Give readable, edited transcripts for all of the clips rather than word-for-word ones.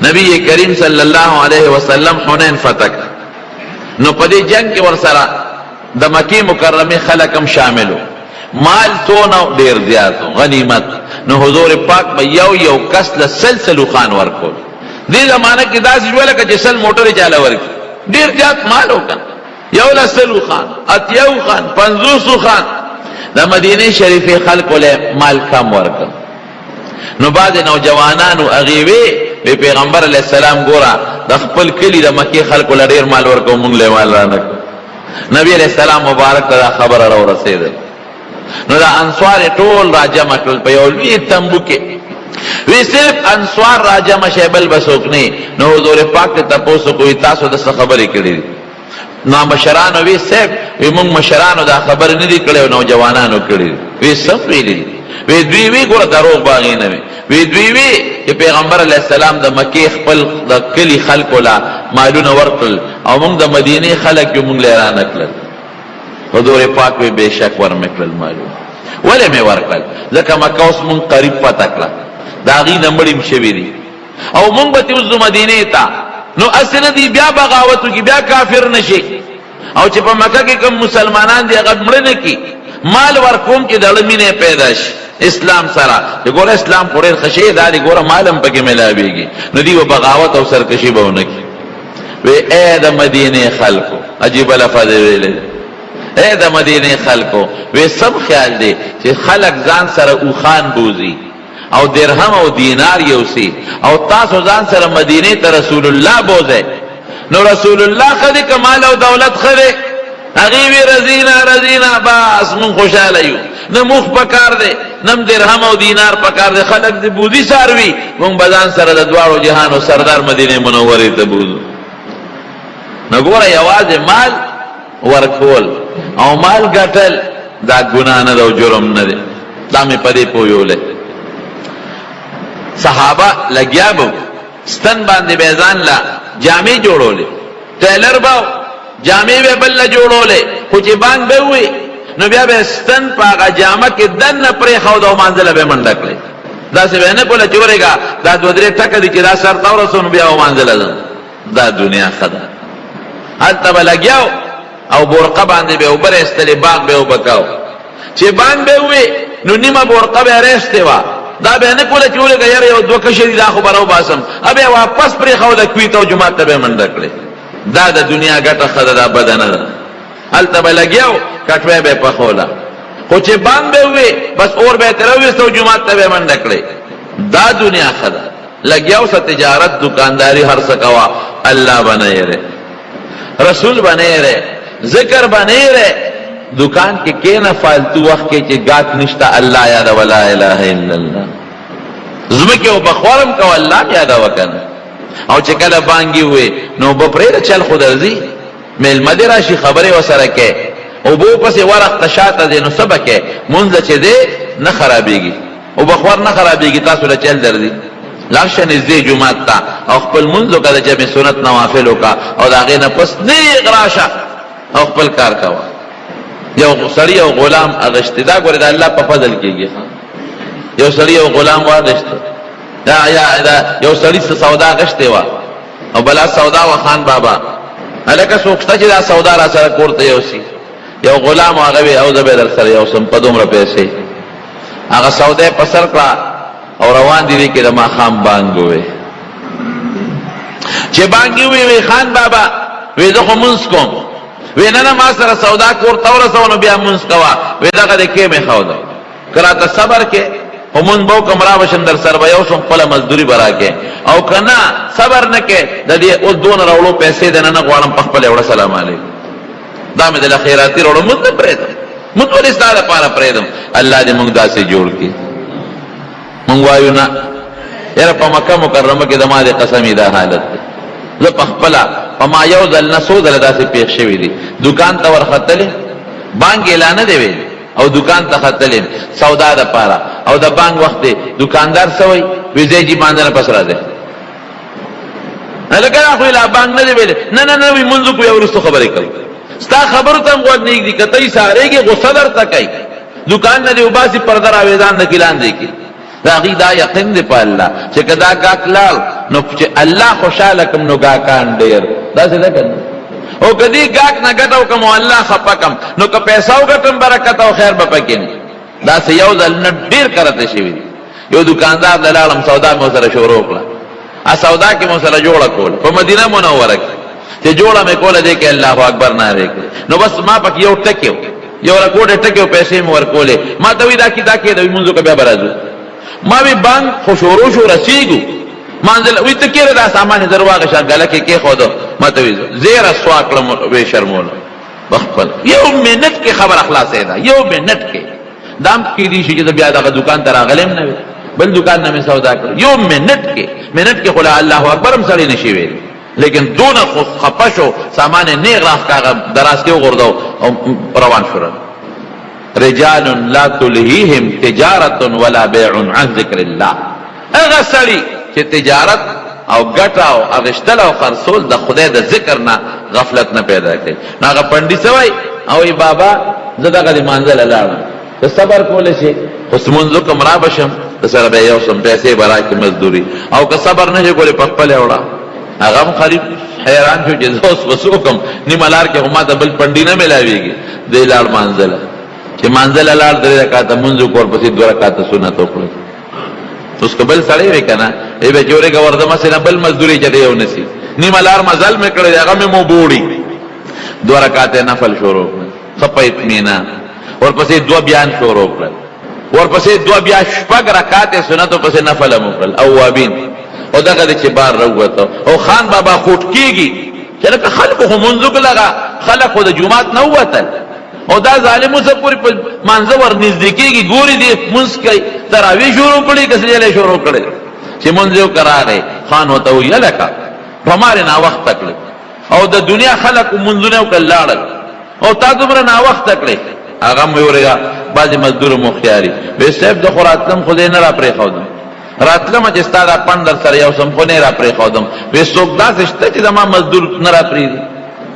نبی کریم صلی اللہ علیہ وسلم حنین فتح نو پدی جنگ کی ورسرا د مکی مکرمی خلقم شاملو مال تو نو دیر زیادو غنیمت نو حضور پاک با یو کس لسلسلو خان ورکول دی زمانہ کی دا سی جولا که سل موٹر چالا ورکی دیر زیاد مالو کن یو لسلو خان اتیو خان پنزوسو خان دا مدینه شریفی خلقو لے مال کم ورکن نو بعد نوجوانانو اغیوی بی پیغمبر علیہ السلام گورا دا خپل کلی دا مکی خلقو لدیر مال ورکو مونگ لے مال رانک نبی علیہ السلام مبارک دا خبر رو رسید نو دا انصوار طول را جمع کل پیولوی تنبو کے وی صرف انصوار را جمع شیبل بسوکنی نو حضور پاک تا پوسو کوئی تاسو دست خبری کردی نو مشرانو وی صرف وی مونگ مشرانو دا خبر ندی کردی نوجوانانو کردی وی صف ویلی وی دوی گورا دروغ باغی نوی وی دوی کہ پیغمبر علیہ السلام دا مکی خپل دا کلی خلقو لا مالون ورقل او مونگ دا مدینی خلق یو مونگ لیران اکلل حضور پاک وی بے شک ورمکلل مالون ولی میں ورقل لکا مکاوس مونگ قریب پتکلا دا غی نمبریم شویری او مونگ بتیوزو مدینی تا نو اصل دی بیا بغاوتو کی بیا کافر نشی او چی پا مکہ کی کم مسلمانان دی اغد مرن کی مال ورکوم کی دلمین پیداش اسلام سرا گورا اسلام پوریر خشی داری گورا مالم پکی ملابی گی ندی و بغاوت او سرکشی بونکی وی اے دا مدینه خلقو عجیب لفظ ویلے اے دا مدینه خلقو وی سب خیال دی چی خلق زان سر او خان بوزی او درہم او دینار یوسی او تاسو زان سر مدینه تا رسول اللہ بوزے نو رسول اللہ خدی کمال او دولت خدی اغیوی رزینا باس من خوشحالیو نموخ پکار دے نم درہم او دینار پکار دے خلق دی بودی ساروی من بدان سر دوارو جہانو سردار مدینه منوری تبودو نگورا یواز مال ورکول او مال گٹل دا گناہ ندے و جرم ندے دا میں پدے پویو لے صحابہ لگیابو ستن باندے بیزان لا جامع جوڑو لے ٹیلر باو جامع بے بل جوڑو لے کچھ بانگ بے ہوئی نو بیا بے ستن پاگا جامع کی دن پری خود او مانزل بے مندک لے دا سے بہنے پولا چورے گا دا دو درے ٹک دی چی دا سر تاو رسون بیا او مانزل دن دا دنیا خدا حال تبا لگیاو او بورقا باندے بے اوپر استلی بانگ بے او بکاو چی بانگ بے ہوئی نو نیمہ بورقا بے ریشتے وا دا بہنے پولا چورے گا یار یو دو کشی دا خبر او باسم اب واپس پری خود کویتا و جماعت بے مندک لے دا دا دنیا گٹا خدا دا بدن دا حال تبا لگیاو کٹوے بے پخولا خوچے بانگ بے ہوئے بس اور بے ترویستو جماعت تبے من نکلے دا دنیا خدا لگیاو سا تجارت دکانداری ہر سکوا اللہ بنائے رہے رسول بنائے رہے ذکر بنائے رہے دکان کے کینا فالتو وقت کے چے گات نشتا اللہ یادا ولا الہ الا اللہ زمکے و بخورم کو اللہ یادا وکن او چے کل بانگی ہوئے نو بپریر چل خود رزی میل مدراشی خبری و سرکے او بو پس ورق تشاتا دے نو سبکے منزا چے دے نخرابی گی او بخور نخرابی گی تاسو لچل در دی لاشن ازدی جماعت تا او خپل منزو کا دا جب سنت نوافلو کا او دا غینا پس نیغ راشا او خپل کار کوا یو سری او غلام اغشتی دا گوری دا اللہ پا فضل کی گی یو سری او غلام واغشتی یو سری سودا اغشتی وا او بلا سودا و خان بابا الکا سوکشتا چی دا سودا را سر کورتا یوسی یو غلام آغوی او زبی در سر یو سمپدوم را پیسے آغا سودے پسر کرا او روان دیدی که دا ما خام بانگوی چه بانگوی وی خان بابا وی دخو منس کم وی ننا ما سر سودا کورتا و رسونو بیا منس کوا وی دا قد که می خوادا کراتا صبر که او من بو کمرا بشن در سر بیو شم پلا مزدوری برا کے او کنا صبر نکے دا دی او دون روڑو پیسے دینا نقوارم پخپل اوڑا سلام علیکم دا میں دل خیراتی روڑو مند پریدم مند ولی استاد پارا پریدم اللہ دی منگ دا سے جوڑ کی منگوایو نا یرا پا مکہ مکرمہ کی دما دی قسمی دا حالت دی زو پخپلا پا ما یو دل نسو دل دا سے پیخ شوی دی دکان تا ورخطلی بانگ اعلانه دی وی او دکان تا خطلیم سودا دا پارا او دا بانگ وقت دی دکاندار سوئی ویزے جی باندنا پس را دے لکن آخوی لا بانگ ندے بیلے نا وی منزو کو یورستو خبری کرو ستا خبرو تا مغواد نیک دی کتای سارے گی غصہ در تکای دکان ندے اوباسی پردر آویزان نکلان دے کی دا غی دا یقین دے پا اللہ چکہ دا کاک لال نو چې الله خوشاله کم نو ګاکان ډیر دا څه ده کنه او کدی ګاک نه ګټو کوم الله خپکم نو که پیسې او ګټم برکت او خیر به پکې نه دا څه یو ځل نه ډیر کرته شي یو دکاندار دلالم سودا مو سره شروع کړه ا سودا کې مو سره جوړه کول په مدینه منوره کې چې جوړه مې کوله دې کې الله اکبر ناره کې نو بس ما پکې یو ټکیو یو رکوډه ټکیو پیسې مې ورکولې ما ته وی دا کې د منځو کې بیا برازو ما وی بانک خوشورو شو رسیدو منزل وی ته کېره دا سامان درواغه شغله کې خو دو ما ته وی زیره سواکلم وی شرمول بخپل یو منټ کې خبر اخلاصې ده یو منټ کې دام کې دي چې بیا دا دکان ته راغلم نه بل دکان نه مې سودا کړ یو منټ کې خلا الله اکبر هم سړی نشي ویل لیکن دون خپشو سامان نیغ راخ کاغه دراز کې وګرځاو او روان شو رجال لا تلهيهم تجارت ولا بيع عن ذكر الله هغه سړی چې تجارت او ګټه او اغشتل او خرصول د خدای د ذکر نه غفلت نه پیدا کوي هغه پندي سوای او ای بابا زداګه د منزل لاړم ته صبر کولې شي اوس منځو کوم را بشم سره به یو سم پیسې برای کی مزدوری او که صبر نه کولې پخپل وړا هغه خریب حیران شو چې اوس وسوکم نیملار کې هم د بل پندي نه ملاويږي د لاړ منزل چې منزل لاړ درې رکعات منځو کور پسې 2 رکعات سنت وکړي اوس قبل سړی وکنه ای به جوړه گوردمه سره بل مزدوری چته یو نسی نیملار مزل مې کړی هغه مې مو بوړي 2 رکعات نفل شروع خپه اطمینان ورپسې 2 بیان شروع کړل ورپسې 2 بیا شپږ رکعات سنت او پسې نفل مکړل اوابین او دغه چې بار راوته او خان بابا خوټ کیږي چې لکه خلکو هم منځو لگا خلکو د جمعات نه وته او دا ظالمو سره پوری منځ ور نزدیکیږي ګوري دي منځ کوي تراوی شروع کړي کسلې شروع کړي چې منځو قراره خان وته وی لکه پرمار نه وخت تکل او د دنیا خلکو منځونه وکړل او تا دومره نه وخت تکل هغه مې ورګه بعض مزدور مختیاري به صاحب د خراتلم خدای نه را پرې خودم راتلم چې ستاره پندر سره یو سم خو نه را پرې خودم به څوک داسې شته چې زما مزدور نه را پرې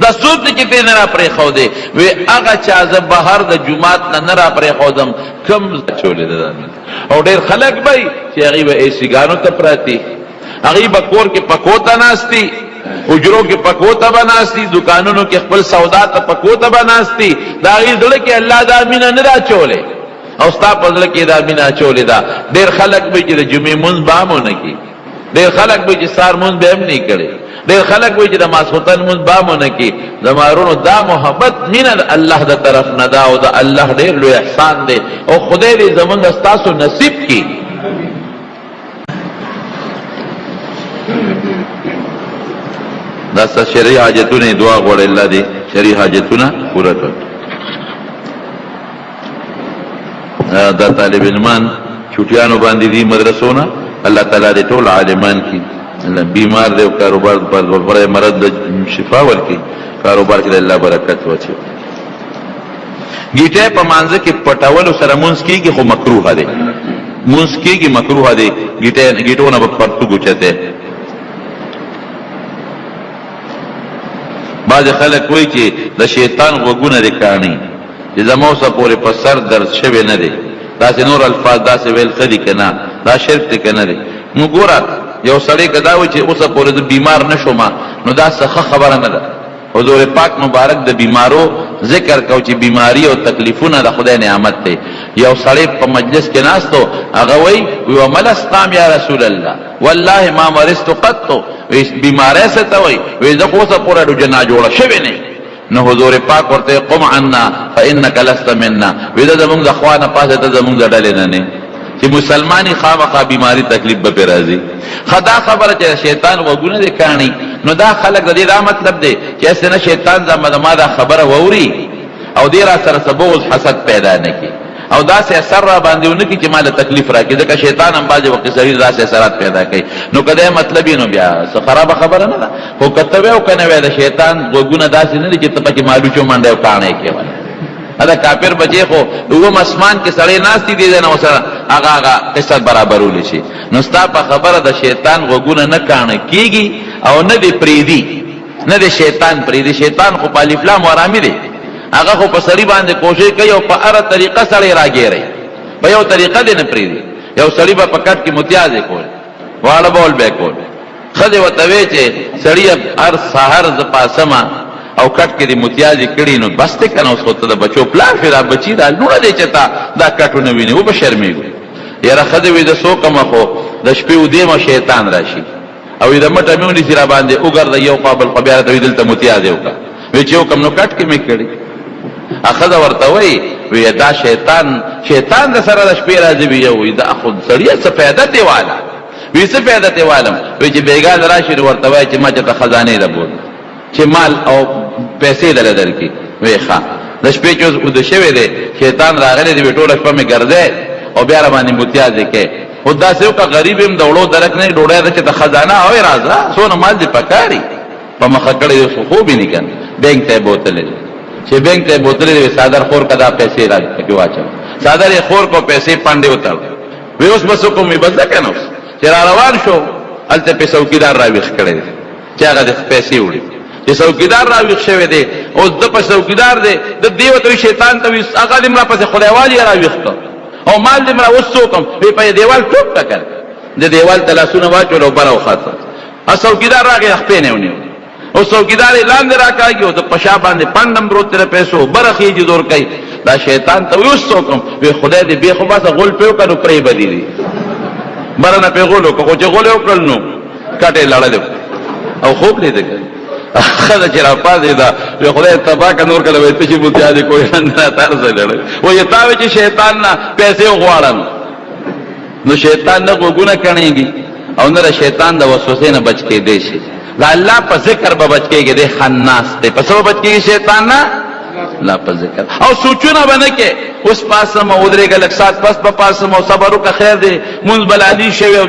دا څوک چې ته نه را پرې خو دې وی هغه چا ز بهر د جمعات نه را پرې خودم کم چولې ده او ډېر خلک به چې هغه به ایسیګانو ته پراتی هغه به کور کې پکوتا ناشتي اجرو کې پکوتا بناستی دکانونو کې خپل سودا ته پکوتا بناستی دا غي دل کې الله دا امینه نه را چولې او ستا پزله کې دا امینه چولې دا ډېر خلک به چې د جمعې مونږ بامونه کې ډېر خلک به چې سار مونږ به هم نه کړي ډېر خلک به چې د ماسوتن مونږ بامونه کې زمارونو دا محبت مینه الله د طرف نه دا او دا الله ډېر لوی احسان دی او خدای دې زمونږ تاسو نصیب کړي دا شرعي حاجتونه دعا غوړ الله دې شرعي حاجتونه پوره کړي دا طالب علمان چټیانو باندې دي مدرسونه الله تعالی دې ټول عالمان کی بیمار دې او کاروبار پر مرض د شفا ورکړي کاروبار کې الله برکت واچي گیټه په مانځ کې پټاول سره مونږ کېږي خو مکروه ده مونږ کېږي مکروه ده گیټونه په پرتو ګوچته بعض خلک وایي چې د شیطان وګونه دي کانی چې زموږه پورې په سر درد شوی نه دی دا نور الفاظ دا څه ویل خدي کنه دا شرک دی کنه دی نو ګوره یو سړی کدا و چې اوسه پورې د بیمار نشوما نو دا څه خبره نه ده حضور پاک مبارک د بیمارو ذکر کو چې بیماری او تکلیفونه د خدای نعمت دی یو سړی په مجلس کې ناستو هغه وای و ملستام یا رسول الله والله ما مرست قط بیماری څه ته وای وې زه اوسه پورې د جنا جوړه شوی نه نو حضور پاک ورته قم عنا فانك لست منا ودا زمونږ د خوانه پاسه ته زمونږ د ډلې نه نه چې مسلمانی خامخا بیماری تکلیف به راځي خدا خبره چې شیطان وګونه دي کانی نو دا خلک د دې دا مطلب دی چې اسنه شیطان زما دا خبره ووري او دې را سره سبوز حسد پیدا نه کی او دا سه اثر را باندې ونکي چې مال تکلیف راکې ځکه شیطان هم باندې وقت شریر دا سه اثرات پیدا کوي نو کله مطلب یې نو بیا څه خراب خبره نه ده خو کتبه او کنه وای د شیطان وګونه داسې نه دي چې ته پکې مالو چو منډه کانه کې وای دا کافر بچي خو وګم اسمان کې سړی ناشتي دي نه وسره هغه قصه برابرول شي نو ستا په خبره د شیطان وګونه نه کانه کیږي او نه دی پریدي نه دی شیطان پریدي شیطان خو په الف لام ورامي دي هغه خو په سړی باندې کوشش کوي او په هر طریقه سړی راګيري په یو طریقه دې نه پریدي یو سړی په پکټ کې متیازه کول واړه بول به کول خدای وتوي چې سړی هر سحر ز پاسما او کټ کې د متیازي کړي نو بس ته کنه اوس ته د بچو پلان فیر بچی دا لونه دی چتا دا کټونه ویني و به شرمېږي یاره خدای وي د سو کما خو د شپې و دی ما شیطان راشي او د مټه میونی سره باندې وګرځي یو قابل خبره ته دلته متیازي وکړه وی چې کوم نو کټ کې مې کړي اخذ ورته وی دا شیطان د سره د شپې راځي وی دا خود سړی څه پیدا دی والا وی څه پیدا دی والم وی چې بیګا راشي ورته وای چې ما ته خزانه ده بول چې مال او پیسې درکې وی ښا د شپې چې د شوي دی شیطان راغلی دی ټوله شپه مې ګرځي او بیا باندې متیازي کې خدا سیو کا غریب هم دوړو درک نه ډوړې ده چې د خزانه او راځه سونه مال دی پکاري په مخه کړي یو خو به نه کن بینک ته بوتلې چې بینک ته بوتلې صادر خور کدا پیسې راځي واچو صادر خور کو پیسې پاندې وتاړ وی اوس بس کومې بدل کنه چې روان شو الته په څوکیدار راويخ کړي چې هغه د پیسې وړي چې څوکیدار راويخ شوی دی اوس د په څوکیدار دی د دیوته شیطان ته هغه دې مرا پسې خدایوالي راويخ او مال دې مرا وسوکم په دیوال ټوک کړ د دیوال تلاسونه واچول او براو خاطر څوکیدار راغی خپې نه ونیو او څوکیدار لاندې راکاږي او د پشا باندې پندم روته پیسو برخې دي دور کوي دا شیطان ته وسوکم وی خدای دې به خو بس غول پیو کړو پرې بدی دي برنه په غولو کو چې غولو کړل نو کټه لړل او خوب لیدل خدای چې را پاتې دا یو خدای تبا ک نور کله وي چې متیادي کوی نه تر څه لړل و یې تاوي چې شیطان نه پیسې غواړم نو شیطان نه وګونه کړيږي او نه شیطان د وسوسې نه بچ کې دی شي لا الله په ذکر به بچ کېږي د خناس ته په څو بچ کېږي شیطان نه لا په ذکر او سوچونه باندې کې اوس پاسم او درې غلک سات پس په پاسم او صبر وک خیر دی مونږ بلالي شوی او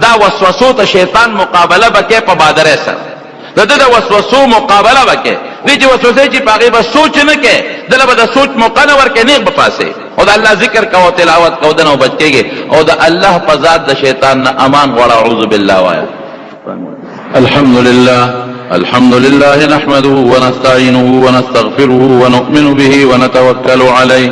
دا وسوسو ته شیطان مقابله وکي په بادره سره د وسوسو مقابله وکي دې چې وسوسه چې پاغي به سوچ نه کې دله به د سوچ موقع نه ورکې نه په پاسه او د الله ذکر کو تلاوت کو دنه بچ کېږي او د الله په ذات د شیطان نه امان غواړه اعوذ بالله وایا الحمد لله نحمده ونستعينه ونستغفره ونؤمن به ونتوكل عليه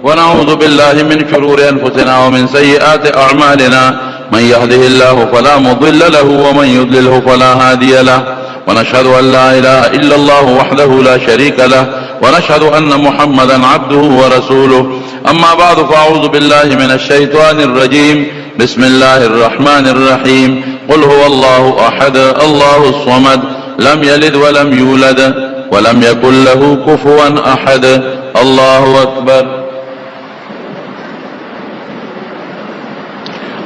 ونعوذ بالله من شرور أنفسنا ومن سيئات أعمالنا من يهده الله فلا مضل له ومن يضلله فلا هادي له ونشهد أن لا إله إلا الله وحده لا شريك له ونشهد أن محمدا عبده ورسوله أما بعد فأعوذ بالله من الشيطان الرجيم بسم الله الرحمن الرحيم قل هو الله أحد الله الصمد لم يلد ولم يولد ولم يكن له كفوا أحد الله أكبر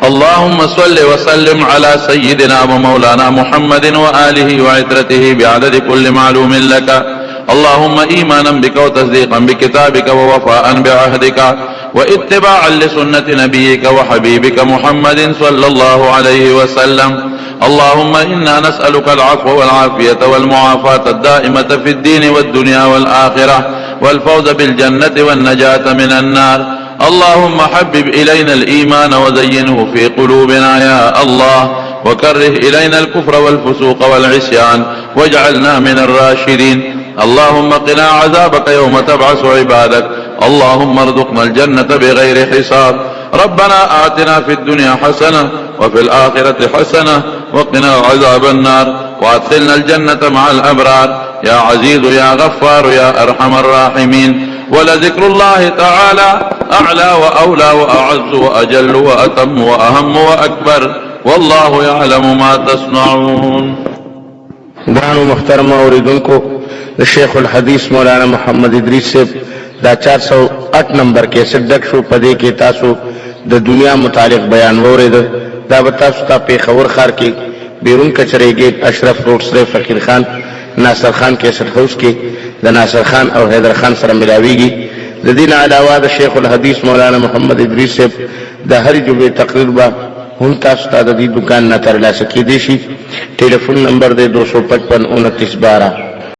اللهم صل وسلم على سيدنا ومولانا محمد وآله وعترته بعدد كل معلوم لك اللهم إيمانا بك وتصديقا بكتابك ووفاء بعهدك واتباعا لسنة نبيك وحبيبك محمد صلى الله عليه وسلم اللهم إنا نسألك العفو والعافية والمعافاة الدائمة في الدين والدنيا والآخرة والفوز بالجنة والنجاة من النار اللهم حبب إلينا الإيمان وزينه في قلوبنا يا الله وكره إلينا الكفر والفسوق والعصيان واجعلنا من الراشدين اللهم قنا عذابك يوم تبعث عبادك اللهم ارزقنا الجنة بغير حساب ربنا آتنا في الدنيا حسنة وفي الآخرة حسنة وقنا عذاب النار وادخلنا الجنة مع الأبرار يا عزيز يا غفار يا أرحم الراحمين ولذكر الله تعالى أعلى وأولى وأعز وأجل وأتم وأهم وأكبر والله يعلم ما تصنعون. گرانو محترم اوریدن کو شیخ الحدیث مولانا محمد ادریس سے دا 408 نمبر کے صدق شو پدے کے تاسو د دنیا متعلق بیان ورید دا بتاسو تا پیښور خار کې بیرون کچره گیټ اشرف روډ سره فقیر خان ناصر خان کیسټ هاوس کې د ناصر خان او حیدر خان سره ملاویږي. د دین علاوه د شیخ الحدیث مولانا محمد ادریس سے د هر جمعه تقریر با هم تاسو ته د دې دکان نه ترلاسه کیدئ شي. ټلیفون نمبر دی 255 29 12.